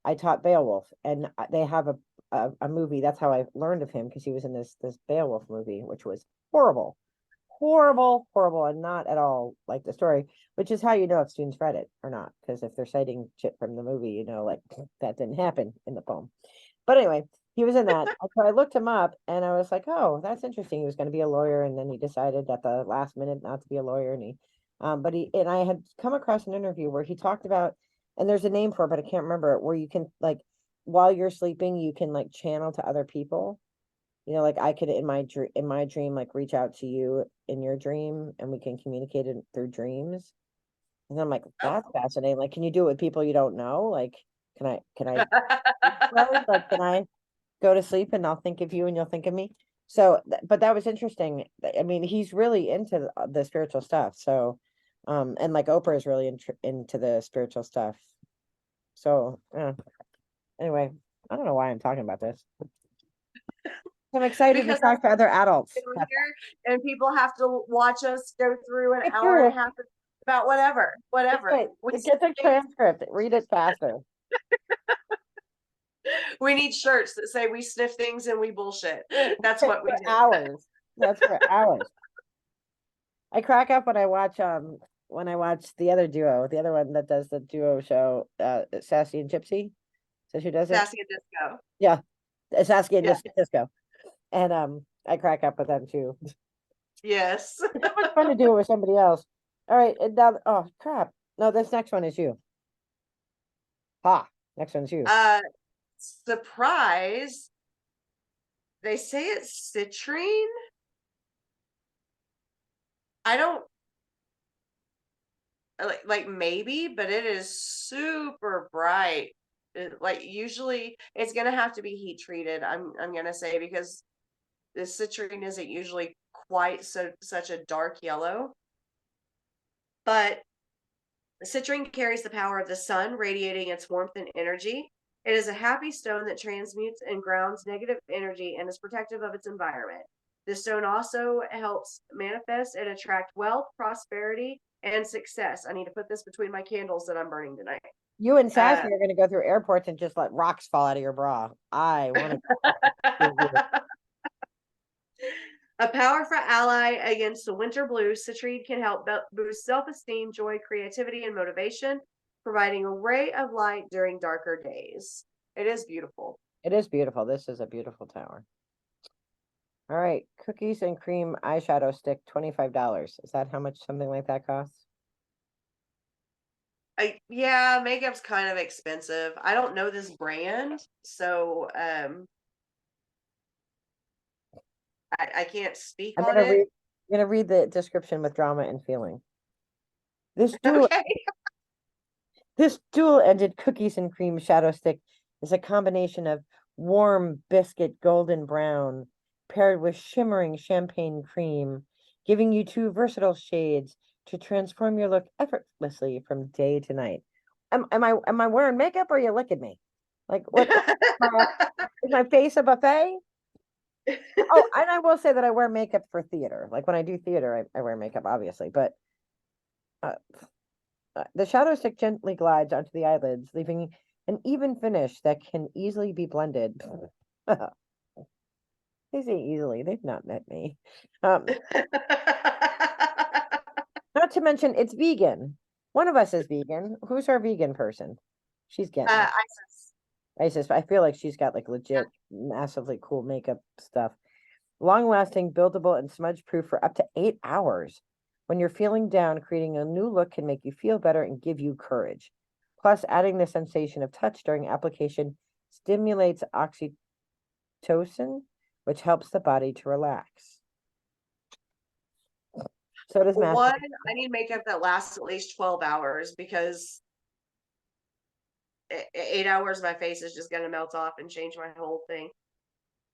I taught Beowulf, and they have a movie. That's how I learned of him, because he was in this Beowulf movie, which was horrible, horrible, and not at all like the story. Which is how you know if students read it or not, because if they're citing shit from the movie, like that didn't happen in the poem. But anyway, he was in that. So I looked him up and I was like, oh, that's interesting. He was going to be a lawyer, and then he decided at the last minute not to be a lawyer. And I had come across an interview where he talked about, and there's a name for it, but I can't remember it, where you can like, while you're sleeping, you can like channel to other people. Like I could in my dream, like reach out to you in your dream and we can communicate it through dreams. And I'm like, that's fascinating. Like, can you do it with people you don't know? Like, can I like, can I go to sleep and I'll think of you and you'll think of me? So, but that was interesting. I mean, he's really into the spiritual stuff. So, and like Oprah is really into the spiritual stuff. So, anyway, I don't know why I'm talking about this. I'm excited to Because talk to other adults. I'm here and people have to watch us go through an It's hour and true. a half about whatever. Right. We, Get the transcript. Read it faster. we need shirts that say we sniff things and we bullshit. That's what we For do. hours. That's for hours. I crack up when I watch the other duo, the other one that does the duo show, Sassy and Gypsy. So who does it? Sassy and Disco. Yeah, Sassy and Yeah. Disco. And I crack up with them too. Yes. It's so much fun to do it with somebody else. All right, and now, oh crap. No, this next one is you. Ha. Next one's you. Surprise. They say it's citrine. I don't like maybe, but it is super bright. Like usually it's gonna have to be heat treated. I'm gonna say because the citrine isn't usually quite such a dark yellow. But citrine carries the power of the sun, radiating its warmth and energy. It is a happy stone that transmutes and grounds negative energy and is protective of its environment. This stone also helps manifest and attract wealth, prosperity, and success. I need to put this between my candles that I'm burning tonight. You and Sassy are going to go through airports and just let rocks fall out of your bra. I want to. A powerful ally against the winter blues, citrine can help boost self-esteem, joy, creativity, and motivation, providing a ray of light during darker days. It is beautiful. It is beautiful. This is a beautiful tower. All right, cookies and cream eyeshadow stick, $25. Is that how much something like that costs? Yeah, makeup's kind of expensive. I don't know this brand, so I can't speak on it. I'm gonna read the description with drama and feeling. This dual Okay. This dual-ended cookies and cream shadow stick is a combination of warm biscuit golden brown paired with shimmering champagne cream, giving you two versatile shades to transform your look effortlessly from day to night. Am I wearing makeup or are you licking me? Like what is my face a buffet? Oh, and I will say that I wear makeup for theater. Like when I do theater, I wear makeup, obviously, but the shadow stick gently glides onto the eyelids, leaving an even finish that can easily be blended. They say easily, they've not met me. Not to mention, it's vegan. One of us is vegan. Who's our vegan person? She's getting it. Isis. I feel like she's got like legit, massively cool makeup stuff. Long-lasting, buildable, and smudge-proof for up to 8 hours. When you're feeling down, creating a new look can make you feel better and give you courage. Plus, adding the sensation of touch during application stimulates oxytocin, which helps the body to relax. So does One, I need makeup that lasts at least 12 hours because 8 hours my face is just going to melt off and change my whole thing.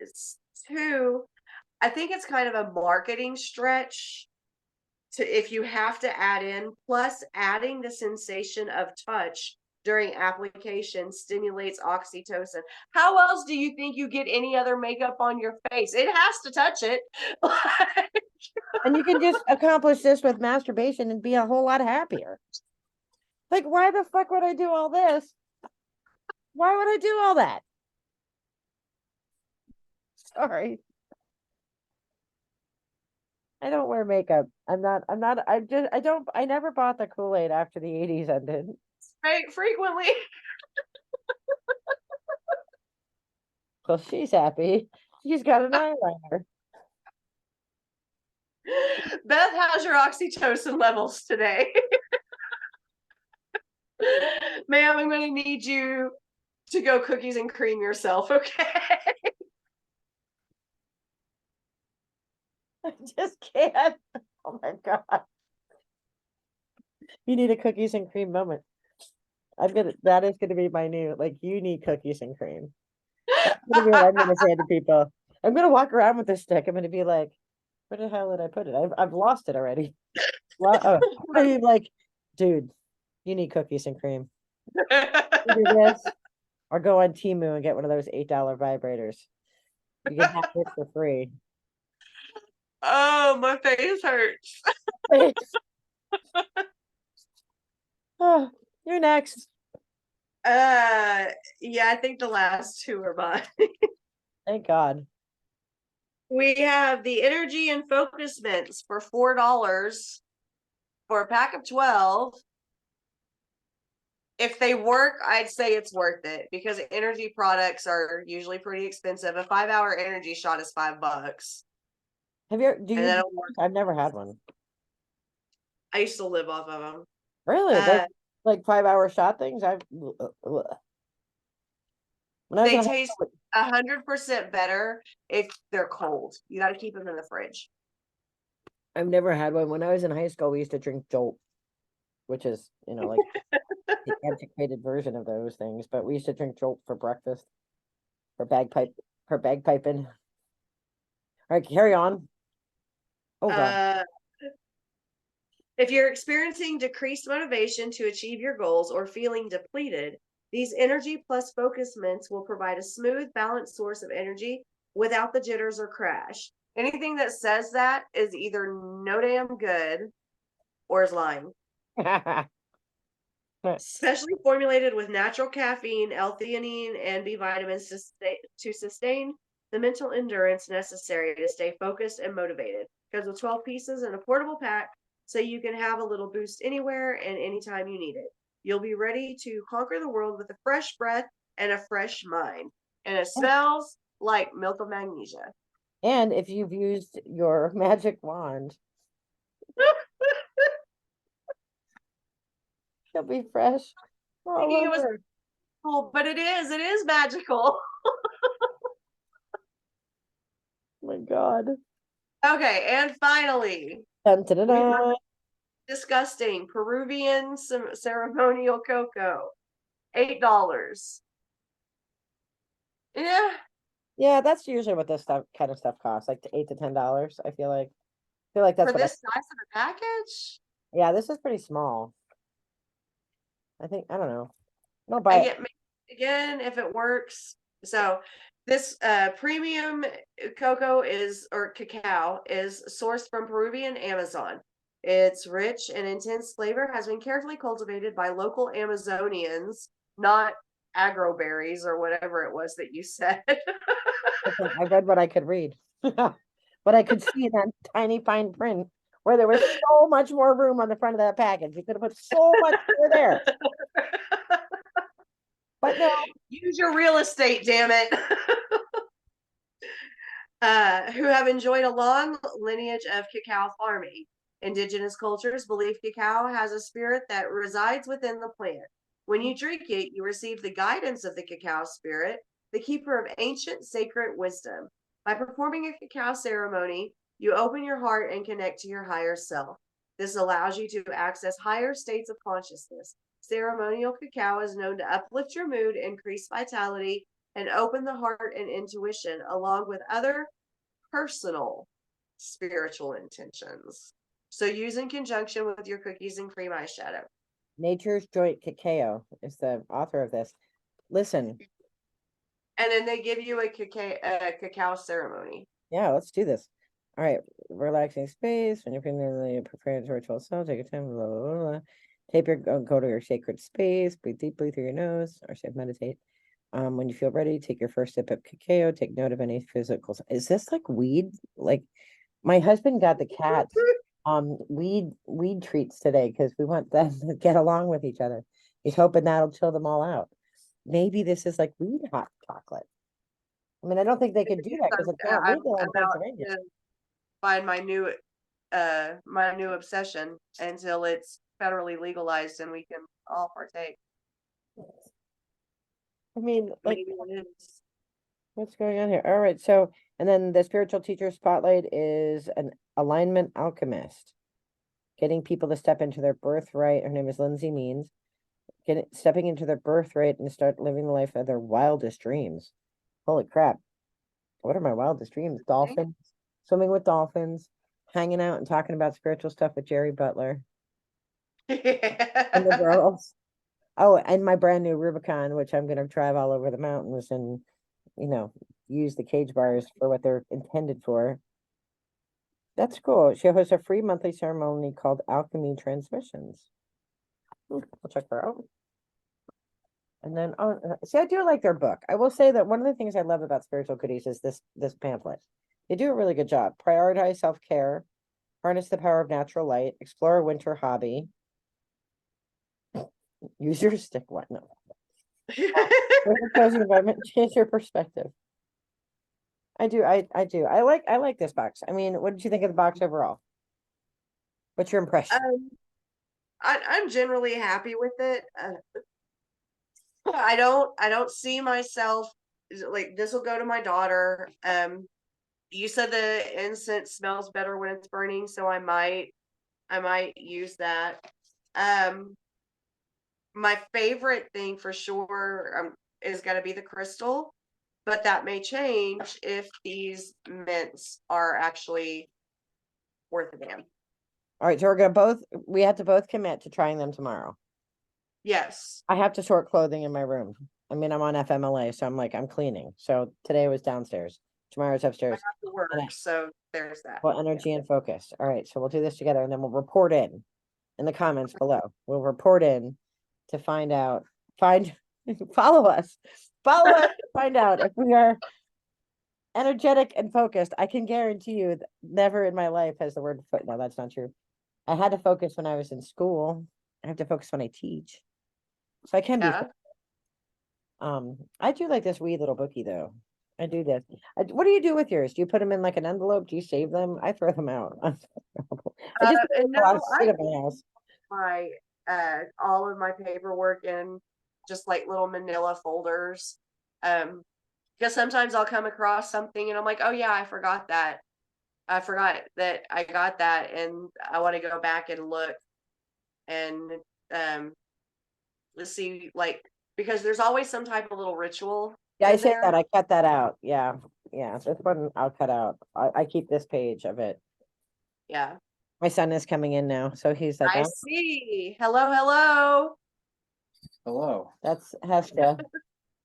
It's two, I think it's kind of a marketing stretch to if you have to add in, plus adding the sensation of touch during application stimulates oxytocin. How else do you think you get any other makeup on your face? It has to touch it. And you can just accomplish this with masturbation and be a whole lot happier. Like, why the fuck would I do all this? Why would I do all that? Sorry. I don't wear makeup. I never bought the Kool-Aid after the 80s ended. Right, frequently. Well, she's happy. She's got an eyeliner. Beth, how's your oxytocin levels today? Ma'am, I'm going to need you to go cookies and cream yourself, okay? I just can't. Oh my God. You need a cookies and cream moment. That is gonna be my new, like, you need cookies and cream. That's gonna be what I'm gonna say to people. I'm gonna walk around with this stick. I'm gonna be like, where the hell did I put it? I've lost it already. I'm like, dude, you need cookies and cream. Either this or go on Temu and get one of those $8 vibrators. You can have this for free. Oh, my face hurts. Oh, you're next. Yeah, I think the last two are mine. Thank God. We have the energy and focus mints for $4 for a pack of 12. If they work, I'd say it's worth it because energy products are usually pretty expensive. A 5-hour energy shot is $5. I've never had one. I used to live off of them. Really? Like 5-hour shot things? When I was They in high taste school, 100% better if they're cold. You got to keep them in the fridge. I've never had one. When I was in high school, we used to drink Jolt, which is, like the antiquated version of those things. But we used to drink Jolt for breakfast, for bagpiping. All right, carry on. Oh God. Uh, if you're experiencing decreased motivation to achieve your goals or feeling depleted, these energy plus focus mints will provide a smooth, balanced source of energy without the jitters or crash. Anything that says that is either no damn good or is lying. Specially formulated with natural caffeine, L-theanine, and B vitamins to sustain the mental endurance necessary to stay focused and motivated. Comes with 12 pieces in a portable pack, so you can have a little boost anywhere and anytime you need it. You'll be ready to conquer the world with a fresh breath and a fresh mind. And it smells like milk of magnesia. And if you've used your magic wand, it'll be fresh all Thinking it was over. cool, but it is magical. Oh my God. Okay, and finally, Dun, dun, dun, we have dun. disgusting Peruvian ceremonial cocoa, $8. Yeah, Yeah, that's usually what this kind of stuff costs, like $8 to $10. I feel like for that's what this size of a package, yeah, this is pretty small. I don't know. Don't buy I it. get again if it works. So this premium cocoa or cacao is sourced from Peruvian Amazon. Its rich and intense flavor has been carefully cultivated by local Amazonians, not agroberries or whatever it was that you said. Listen, I read what I could read. What I could see in that tiny fine print where there was so much more room on the front of that package. You could have put so much more there. But no. Use your real estate, damn it. Who have enjoyed a long lineage of cacao farming. Indigenous cultures believe cacao has a spirit that resides within the plant. When you drink it, you receive the guidance of the cacao spirit, the keeper of ancient sacred wisdom. By performing a cacao ceremony, you open your heart and connect to your higher self. This allows you to access higher states of consciousness. Ceremonial cacao is known to uplift your mood, increase vitality, and open the heart and intuition, along with other personal spiritual intentions. So use in conjunction with your cookies and cream eyeshadow. Nature's Joint Cacao is the author of this. Listen. And then they give you a cacao ceremony. Yeah, let's do this. All right, relaxing space. When you're preparing to ritual self, take your time. Blah, blah, blah. Go to your sacred space. Breathe deeply through your nose, or say meditate. When you feel ready, take your first sip of cacao. Take note of any physical. Is this like weed? Like my husband got the cats weed treats today because we want them to get along with each other. He's hoping that'll chill them all out. Maybe this is like weed hot chocolate. I mean, I don't think they could do that because it's not legal in I'm out Pennsylvania. to find my new obsession until it's federally legalized and we can all partake. I mean, like, Maybe it is. what's going on here? All right, so, and then the spiritual teacher spotlight is an alignment alchemist, getting people to step into their birthright. Her name is Lindsay Means. Stepping into their birthright and start living the life of their wildest dreams. Holy crap. What are my wildest dreams? Dolphins, swimming with dolphins, hanging out and talking about spiritual stuff with Gerard Butler and the girls. Oh, and my brand new Rubicon, which I'm going to drive all over the mountains and, use the cage bars for what they're intended for. That's cool. She hosts a free monthly ceremony called Alchemy Transmissions. I'll check her out. And then, see, I do like their book. I will say that one of the things I love about Spiritual Goodies is this pamphlet. They do a really good job. Prioritize self-care, harness the power of natural light, explore a winter hobby, use your stick. What? No. Cozy environment, change your perspective. I do. I like this box. I mean, what did you think of the box overall? What's your impression? I'm generally happy with it. I don't see myself like this will go to my daughter. You said the incense smells better when it's burning, so I might use that. My favorite thing for sure is going to be the crystal, but that may change if these mints are actually worth a damn. All right, so we're gonna we have to both commit to trying them tomorrow. Yes. I have to sort clothing in my room. I mean, I'm on FMLA, so I'm cleaning. So today was downstairs. Tomorrow's I upstairs. have to work, And so there's that. well, energy and focus. All right, so we'll do this together and then we'll report in the comments below. We'll report in to find out, follow us, find out if we are energetic and focused. I can guarantee you that never in my life has the word no, that's not true. I had to focus when I was in school. I have to focus when I teach. So I can be. Yeah. I do like this wee little bookie though. I do this. What do you do with yours? Do you put them in like an envelope? Do you save them? I throw them out. I just have And a lot no, of shit at my house. my all of my paperwork in just like little manila folders. Because sometimes I'll come across something and I'm like, oh yeah, I forgot that. I forgot that I got that, and I want to go back and look and um let's see, like, because there's always some type of little ritual Yeah, I in say that. there. I cut that out. Yeah. Yeah. This one I'll cut out. I keep this page of it. Yeah. My son is coming in now. So he's like, I oh, see. Hello, hello. Hello. that's Hestia.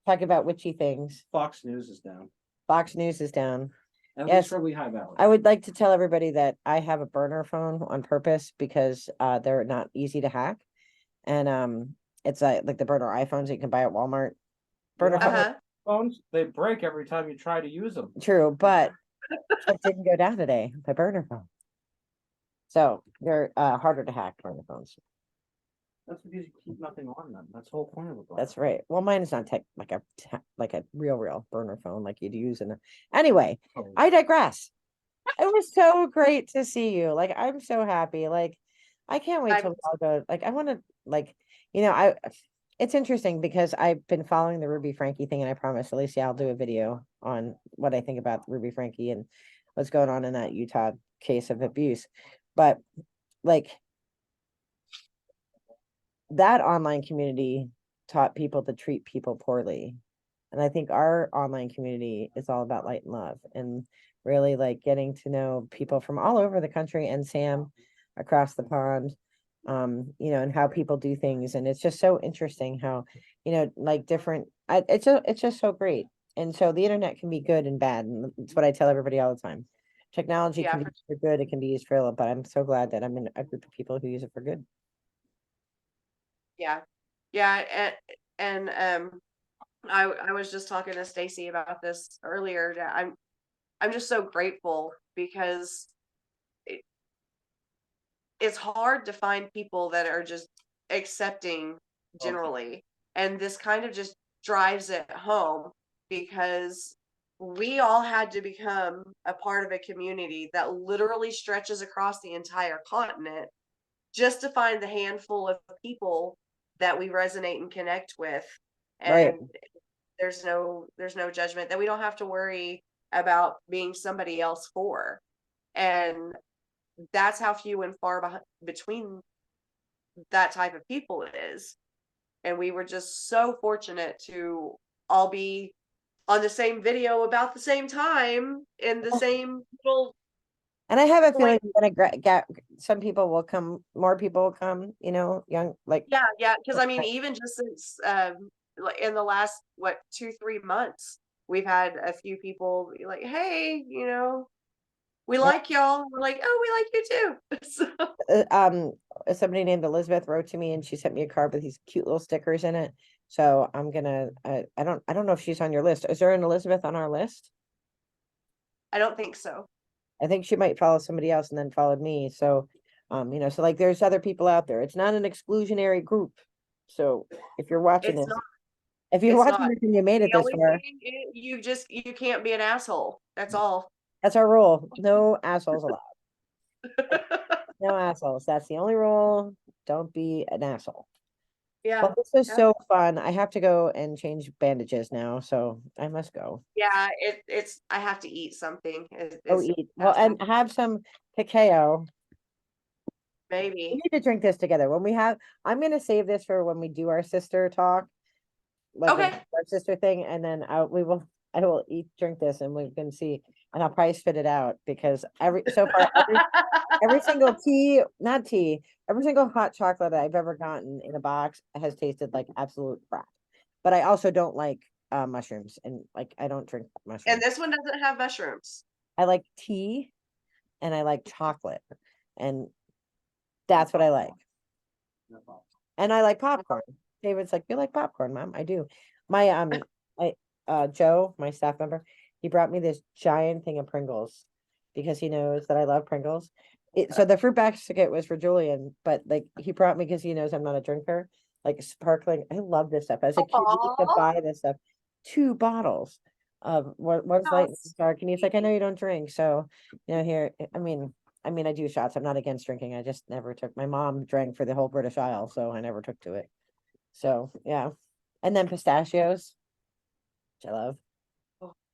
Talk about witchy things. Fox News is down. Fox News is down. At Yes. least for Lehigh Valley. I would like to tell everybody that I have a burner phone on purpose because they're not easy to hack. And it's like the burner iPhones that you can buy at Walmart. Burner phone. Uh-huh. Phones, they break every time you try to use them. True, but it didn't go down today. My burner phone. So they're harder to hack burner phones. That's because you keep nothing on them. That's the whole point of it. That's right. Well, mine is not like a real burner phone like you'd use in a. Anyway, Oh. I digress. It was so great to see you. Like, I'm so happy. Like, I can't wait till we all go. Like, I want to, like, it's interesting because I've been following the Ruby Frankie thing, and I promise Alicia I'll do a video on what I think about Ruby Frankie and what's going on in that Utah case of abuse. But like that online community taught people to treat people poorly. And I think our online community is all about light and love and really like getting to know people from all over the country and Sam across the pond, and how people do things. And it's just so interesting how, like different, it's just so great. And so the internet can be good and bad. And it's what I tell everybody all the time. Technology Yeah, can be used for good, it can be used for ill, but I'm so glad that I'm in a group of people who use it for good. Yeah. Yeah. And I was just talking to Stacy about this earlier. That I'm just so grateful because it's hard to find people that are just accepting generally. And this kind of just drives it home because we all had to become a part of a community that literally stretches across the entire continent just to find the handful of people that we resonate and connect with. And Right. there's no judgment, that we don't have to worry about being somebody else for. And that's how few and far between that type of people it is. And we were just so fortunate to all be on the same video about the same time in the same little. And I have a feeling you're gonna get some people will come, more people will come, young, like. Yeah, because I mean, even just since like in the last 2-3 months, we've had a few people be like, hey, we like y'all. We're like, oh, we like you too. Somebody named Elizabeth wrote to me and she sent me a card with these cute little stickers in it. So I'm gonna, I don't know if she's on your list. Is there an Elizabeth on our list? I don't think so. I think she might follow somebody else and then followed me. So, so like there's other people out there. It's not an exclusionary group. So if you're watching It's this, not. if you're It's watching not. this and you made it The this only far, thing you can't be an asshole. That's all. that's our rule. No assholes allowed. No assholes. That's the only rule. Don't be an asshole. Yeah. Well, this was Yeah. so fun. I have to go and change bandages now, so I must go. Yeah, it's I have to eat something. Oh, It's eat. Well, past time. and have some cacao. We Maybe. need to drink this together. When we have, I'm gonna save this for when we do our sister talk, like when we Okay. do our sister thing, and then I will drink this, and we can see, and I'll probably spit it out because so far every single not tea, every single hot chocolate I've ever gotten in a box has tasted like absolute crap. But I also don't like mushrooms, and like I don't drink And mushrooms. this one doesn't have mushrooms. I like tea and I like chocolate, and that's what I like. And I like popcorn. David's like, "You like popcorn, Mom?" I do. My Joe, my staff member, he brought me this giant thing of Pringles because he knows that I love Pringles. So the fruit basket was for Julian, but like he brought me because he knows I'm not a drinker. Like sparkling, I love this stuff. As a kid, we used to Aw. buy this stuff, 2 bottles of one's light, How one's dark, and he's like, "I know you don't drink, so here." I do shots. I'm not against drinking. I just never took. My mom drank for the whole British Isle, so I never took to it. So yeah, and then pistachios, which I love.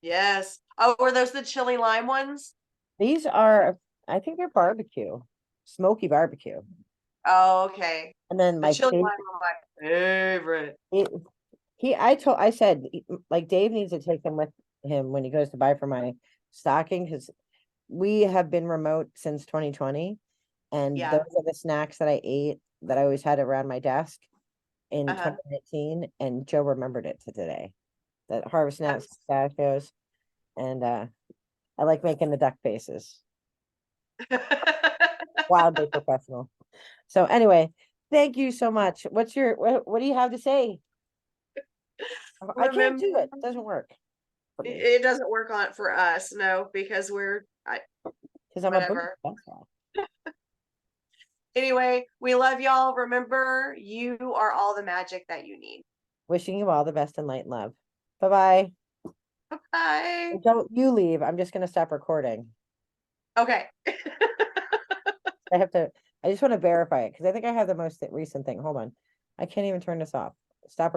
Yes. Oh, were those the chili lime ones? These are, I think they're barbecue, smoky barbecue. Oh, okay. And then The my chili favorite, lime are my favorite. I said, like Dave needs to take them with him when he goes to buy for my stocking because we have been remote since 2020, and Yeah. those are the snacks that I ate that I always had around my desk in Uh-huh. 2019, and Joe remembered it to today. That harvest nuts, pistachios, and I like making the duck faces. Wildly professional. So anyway, thank you so much. What do you have to say? I can't do it. It doesn't work for me It doesn't work on for us, no, because because I'm a boomer. whatever. That's all. Anyway, we love y'all. Remember, you are all the magic that you need. Wishing you all the best in light and love. Bye bye. Bye. Don't you leave. I'm just gonna stop recording. Okay. I have to. I just want to verify it because I think I have the most recent thing. Hold on. I can't even turn this off. Stop.